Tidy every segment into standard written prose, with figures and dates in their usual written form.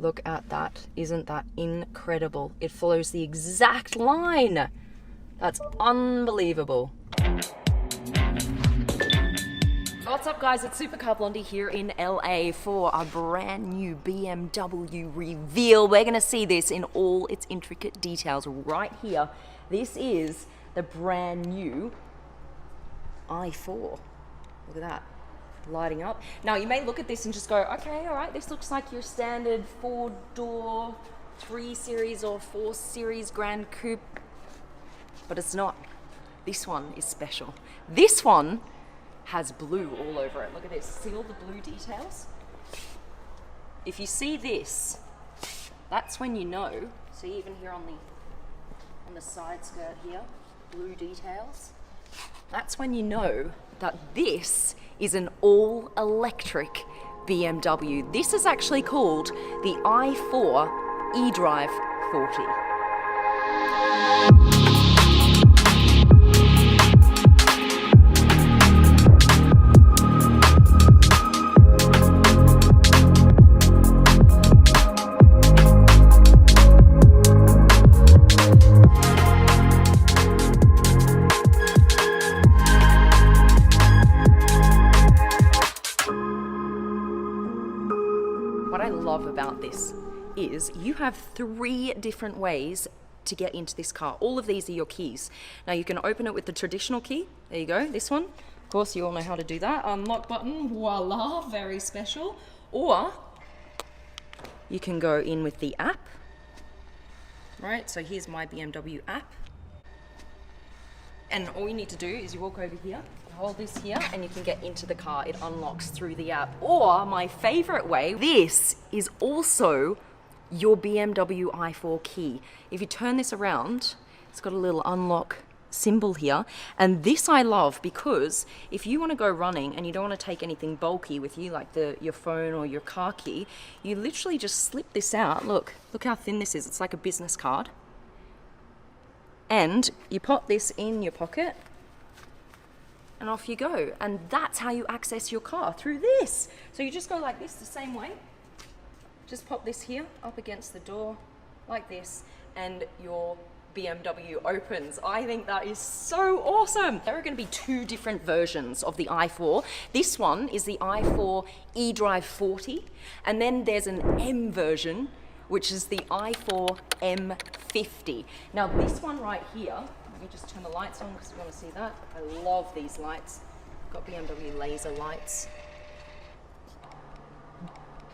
Look at that. Isn't that incredible? It follows the exact line. That's unbelievable. What's up guys, it's Supercar Blondie here in LA for a brand new BMW reveal. We're gonna see this in all its intricate details right here. This is the brand new i4. Look at that, lighting up. Now you may look at this and just go, okay, all right, this looks like your standard 4-door 3 Series or 4 Series Grand Coupe, but it's not. This one is special. This one has blue all over it. Look at this. See all the blue details? If you see this, that's when you know. See, even here on the side skirt here, blue details. That's when you know that this is an all-electric BMW. This is actually called the i4 eDrive 40. What I love about this is you have 3 different ways to get into this car. All of these are your keys. Now you can open it with the traditional key. There you go, this one. Of course, you all know how to do that. Unlock button, voila, very special. Or you can go in with the app. Right, so here's my BMW app. And all you need to do is you walk over here, hold this here, and you can get into the car. It unlocks through the app. Or my favorite way, this is also your BMW i4 key. If you turn this around, it's got a little unlock symbol here. And this I love because if you want to go running and you don't want to take anything bulky with you, like your phone or your car key, you literally just slip this out. Look how thin this is. It's like a business card. And you pop this in your pocket and off you go. And that's how you access your car, through this. So you just go like this, the same way. Just pop this here up against the door like this, and your BMW opens. I think that is so awesome. There are going to be 2 different versions of the i4. This one is the i4 eDrive 40, and then there's an M version, which is the i4 M50. Now this one right here, let me just turn the lights on because you want to see that. I love these lights. Got BMW laser lights.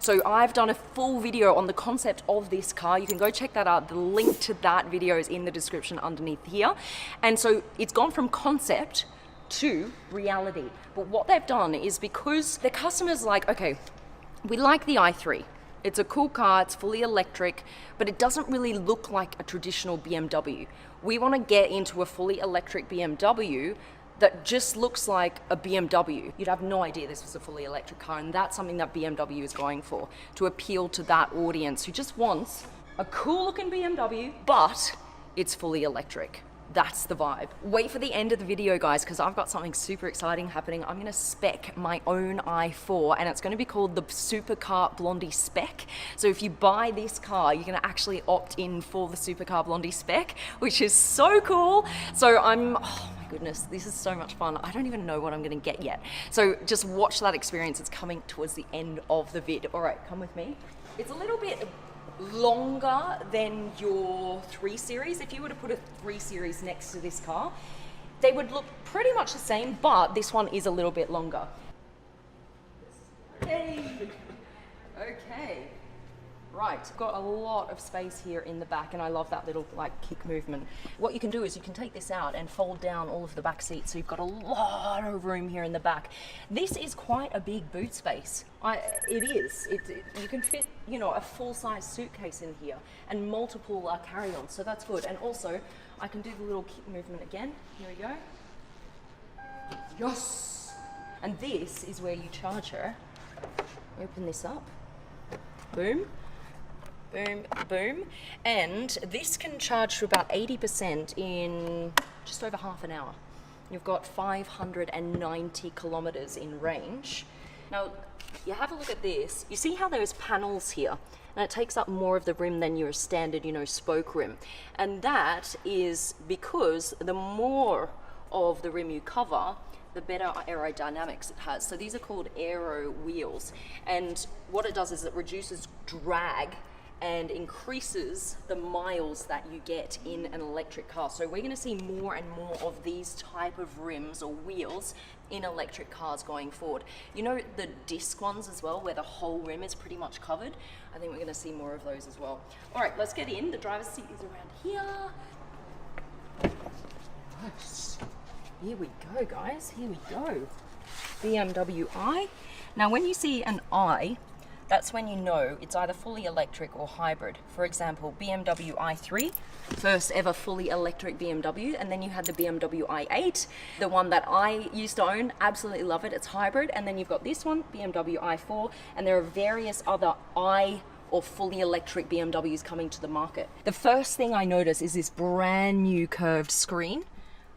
So I've done a full video on the concept of this car. You can go check that out. The link to that video is in the description underneath here. And so it's gone from concept to reality. But what they've done is, because the customers like, okay, we like the i3. It's a cool car, it's fully electric, but it doesn't really look like a traditional BMW. We want to get into a fully electric BMW that just looks like a BMW. You'd have no idea this was a fully electric car, and that's something that BMW is going for, to appeal to that audience who just wants a cool looking BMW, but it's fully electric. That's the vibe. Wait for the end of the video, guys, because I've got something super exciting happening. I'm gonna spec my own i4, and it's gonna be called the Supercar Blondie Spec. So if you buy this car, you're gonna actually opt in for the Supercar Blondie Spec, which is so cool. So oh my goodness, this is so much fun. I don't even know what I'm gonna get yet. So just watch that experience. It's coming towards the end of the vid. All right, come with me. It's a little bit longer than your 3 Series. If you were to put a 3 Series next to this car, they would look pretty much the same, but this one is a little bit longer. Hey. Okay. Right, got a lot of space here in the back, and I love that little like kick movement. What you can do is you can take this out and fold down all of the back seats, so you've got a lot of room here in the back. This is quite a big boot space. It is. You can fit, you know, a full-size suitcase in here and multiple carry-ons, so that's good. And also, I can do the little kick movement again. Here we go. Yes! And this is where you charge her. Open this up. Boom. Boom, boom. And this can charge to about 80% in just over half an hour. You've got 590 kilometers in range. Now, you have a look at this. You see how there's panels here? and it takes up more of the rim than your standard, you know, spoke rim. And that is because the more of the rim you cover, the better aerodynamics it has. So these are called aero wheels, and what it does is it reduces drag and increases the miles that you get in an electric car. So we're going to see more and more of these type of rims or wheels in electric cars going forward. You know, the disc ones as well, where the whole rim is pretty much covered. I think we're going to see more of those as well. All right, let's get in. The driver's seat is around here. Nice. Here we go, guys. Here we go. BMW i. Now, when you see an i, that's when you know it's either fully electric or hybrid. For example, BMW i3, first ever fully electric BMW, and then you had the BMW i8, the one that I used to own, absolutely love it, it's hybrid, and then you've got this one, BMW i4, and there are various other i or fully electric BMWs coming to the market. The first thing I notice is this brand new curved screen.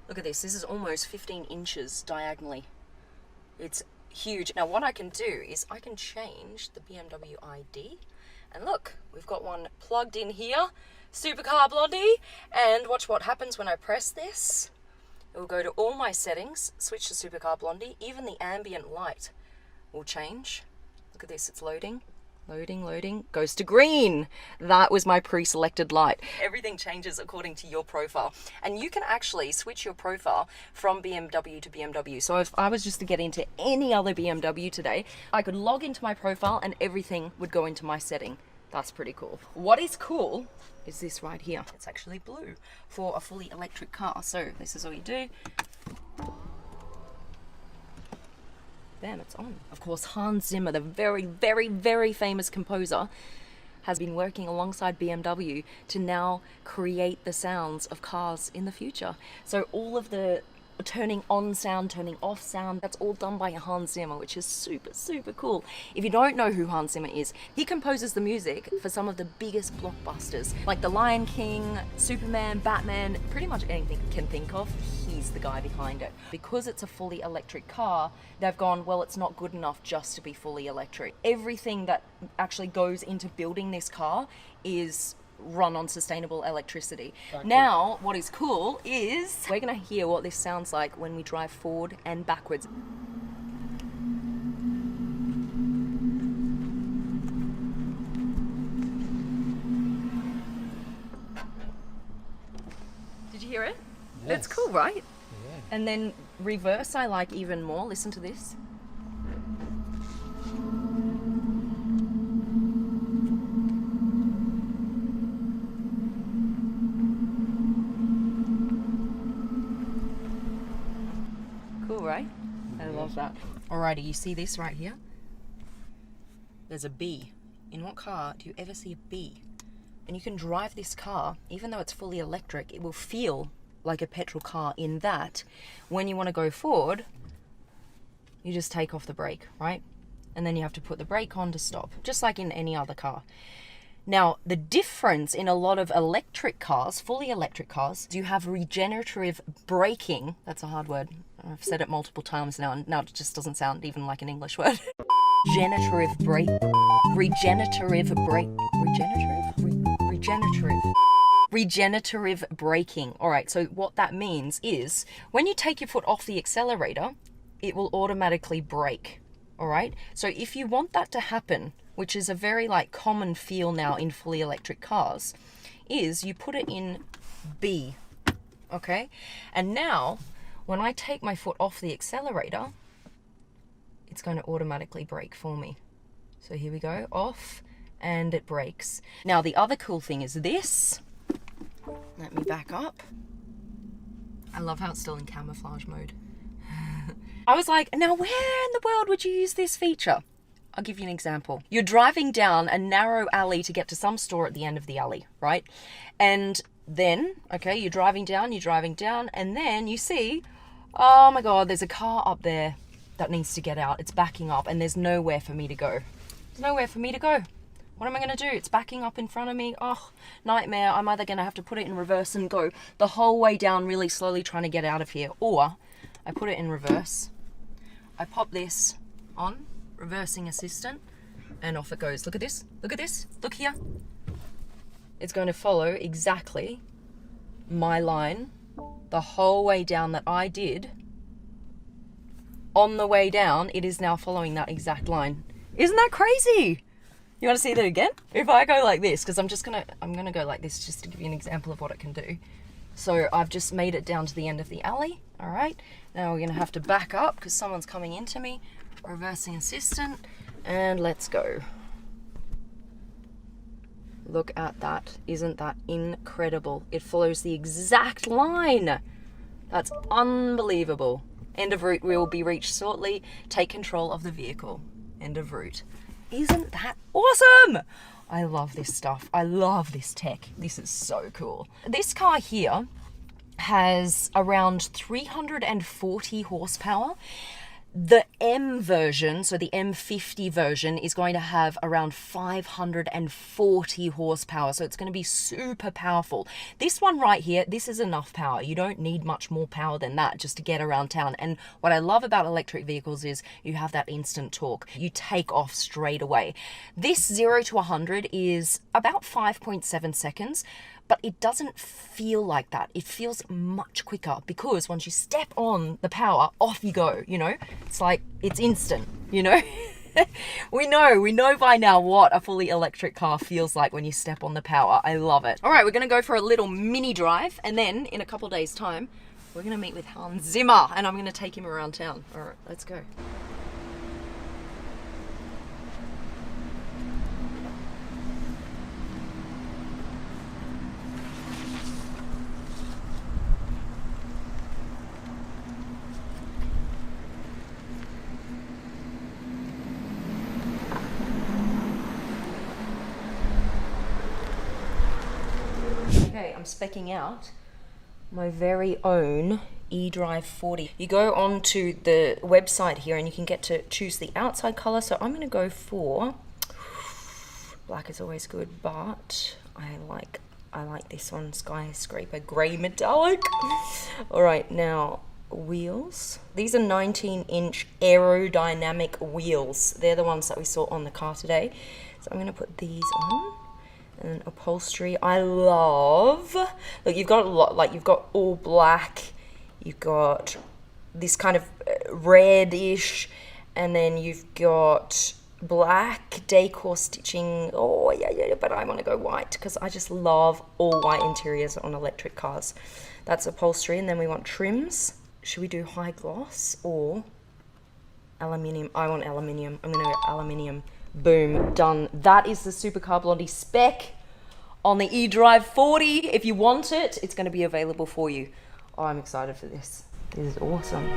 Look at this is almost 15 inches diagonally. It's huge. Now what I can do is I can change the BMW ID, and look, we've got one plugged in here, supercar blondie, and watch what happens when I press this. It will go to all my settings, switch to supercar blondie, even the ambient light will change. Look at this, it's loading. Loading, goes to green. That was my pre-selected light. Everything changes according to your profile. And you can actually switch your profile from BMW to BMW. So if I was just to get into any other BMW today, I could log into my profile and everything would go into my setting. That's pretty cool. What is cool is this right here. It's actually blue for a fully electric car. So this is all you do. Bam, it's on. Of course, Hans Zimmer, the very, very, very famous composer, has been working alongside BMW to now create the sounds of cars in the future. So all of the turning on sound, turning off sound, that's all done by Hans Zimmer, which is super, super cool. If you don't know who Hans Zimmer is, he composes the music for some of the biggest blockbusters, like The Lion King, Superman, Batman, pretty much anything you can think of, he's the guy behind it. Because it's a fully electric car, they've gone, well, it's not good enough just to be fully electric. Everything that actually goes into building this car is run on sustainable electricity. Now, what is cool is we're going to hear what this sounds like when we drive forward and backwards. Did you hear it? Yes. That's cool, right? Yeah. And then reverse I like even more. Listen to this. Right? I love that. Alrighty, you see this right here? There's a bee. In what car do you ever see a bee? And you can drive this car, even though it's fully electric, it will feel like a petrol car in that when you want to go forward, you just take off the brake, right? And then you have to put the brake on to stop, just like in any other car. Now, the difference in a lot of electric cars, fully electric cars, you have regenerative braking. That's a hard word. I've said it multiple times now, and now it just doesn't sound even like an English word. Regenerative braking. All right, so what that means is when you take your foot off the accelerator, it will automatically brake. All right, so if you want that to happen, which is a very common feel now in fully electric cars, is you put it in B, okay? And now, when I take my foot off the accelerator, it's going to automatically brake for me. So here we go, off, and it brakes. Now, the other cool thing is this. Let me back up. I love how it's still in camouflage mode. I was like, now where in the world would you use this feature? I'll give you an example. You're driving down a narrow alley to get to some store at the end of the alley, right? And then, okay, you're driving down, and then you see, oh my God, there's a car up there that needs to get out. It's backing up, and there's nowhere for me to go. There's nowhere for me to go. What am I going to do? It's backing up in front of me. Oh, nightmare. I'm either going to have to put it in reverse and go the whole way down really slowly trying to get out of here, or I put it in reverse. I pop this on, reversing assistant, and off it goes. Look at this, look at this, look here. It's going to follow exactly my line the whole way down that I did. On the way down, it is now following that exact line. Isn't that crazy? You want to see that again? If I go like this, because I'm gonna go like this just to give you an example of what it can do. So I've just made it down to the end of the alley. All right, now we're gonna have to back up because someone's coming into me. Reversing assistant, and let's go. Look at that. Isn't that incredible? It follows the exact line. That's unbelievable. End of route will be reached shortly. Take control of the vehicle. End of route. Isn't that awesome? I love this stuff. I love this tech. This is so cool. This car here has around 340 horsepower. The M version, so the M50 version, is going to have around 540 horsepower. So it's going to be super powerful. This one right here, this is enough power. You don't need much more power than that just to get around town. And what I love about electric vehicles is you have that instant torque. You take off straight away. This 0 to 100 is about 5.7 seconds. But it doesn't feel like that. It feels much quicker because once you step on the power, off you go, you know? It's like, it's instant, you know? We know by now what a fully electric car feels like when you step on the power. I love it. All right, we're gonna go for a little mini drive, and then in a couple days' time, we're gonna meet with Hans Zimmer, and I'm gonna take him around town. All right, let's go. Okay, I'm specking out my very own eDrive 40. You go onto the website here and you can get to choose the outside color. So I'm going to go for black is always good, but I like this one, skyscraper gray metallic. All right, now wheels. These are 19-inch aerodynamic wheels. They're the ones that we saw on the car today. So I'm going to put these on. And upholstery, I love. Look, you've got a lot, like you've got all black, you've got this kind of reddish, and then you've got black decor stitching. Oh yeah, but I want to go white because I just love all white interiors on electric cars. That's upholstery, and then we want trims. Should we do high gloss or aluminium? I want aluminium. I'm gonna go aluminium. Boom, done. That is the Supercar Blondie spec on the eDrive 40. If you want it, it's going to be available for you. Oh, I'm excited for this. This is awesome.